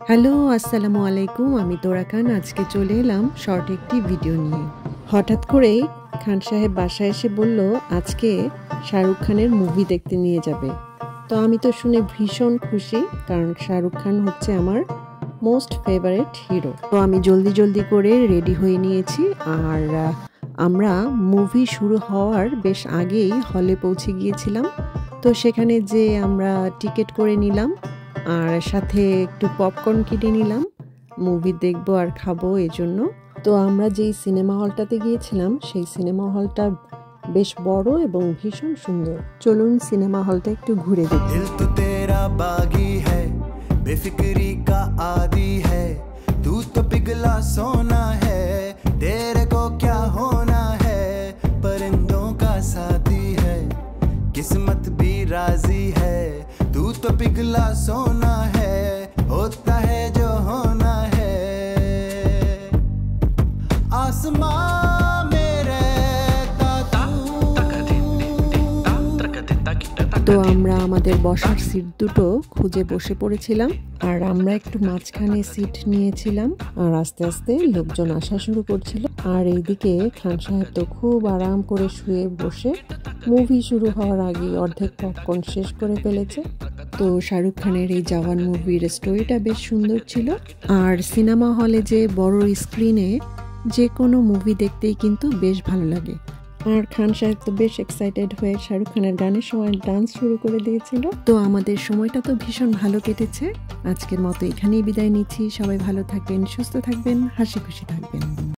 Hello, আসসালামু আলাইকুম। আমি তোরা খান। আজকে চলে এলাম শর্ট একটি ভিডিও নিয়ে। হঠাৎ করেই খান সাহেব বাসায় এসে বলল আজকে শাহরুখ খানের মুভি দেখতে নিয়ে যাবে। তো আমি তো শুনে ভীষণ খুশি, কারণ শাহরুখ খান হচ্ছে আমার মোস্ট ফেভারিট হিরো। তো আমি জলদি করে রেডি হয়ে নিয়েছি, আর আমরা মুভি শুরু হওয়ার বেশ আগেই হলে পৌঁছে গিয়েছিলাম। তো সেখানে যে আমরা টিকিট করে নিলাম, আর সাথে একটু পপকর্ন কিনে নিলাম, মুভি দেখবো আর খাবো এজন্য। তো আমরা যেই সিনেমা হলটাতে গিয়েছিলাম সেই সিনেমা হলটা বেশ বড় এবং ভীষণ সুন্দর। চলুন সিনেমা হলটা একটু ঘুরে দেখি। दिल तो तेरा बागी है, बेफिक्री का आदी है, तू तो पिघला सोना है, तेरे को क्या होना है, परिंदों का साथी है, किस्मत भी राजी है, तू तो पिघला सोना है, होता है जो होना है, आसमां তো আমরা আমাদের বসার সিট দুটো খুঁজে বসে পড়েছিলাম, আর আমরা একটু মাঝখানে সিট নিয়েছিলাম। আর আস্তে আস্তে লোকজন আসা শুরু করছিল, আর এইদিকে খান সাহেব তো খুব আরাম করে শুয়ে বসে মুভি শুরু হওয়ার আগে অর্ধেক পপকর্ন শেষ করে ফেলেছে। তো শাহরুখ খানের এই জওয়ান মুভির স্টোরিটা বেশ সুন্দর ছিল, আর সিনেমা হলে যে বড় স্ক্রিনে যে কোনো মুভি দেখতেই কিন্তু বেশ ভালো লাগে। আর খান সাহেব তো বেশ এক্সাইটেড হয়ে শাহরুখ খানের গানের সময় ডান্স শুরু করে দিয়েছিল। তো আমাদের সময়টা তো ভীষণ ভালো কেটেছে। আজকের মতো এখানেই বিদায় নিচ্ছি। সবাই ভালো থাকবেন, সুস্থ থাকবেন, হাসি খুশি থাকবেন।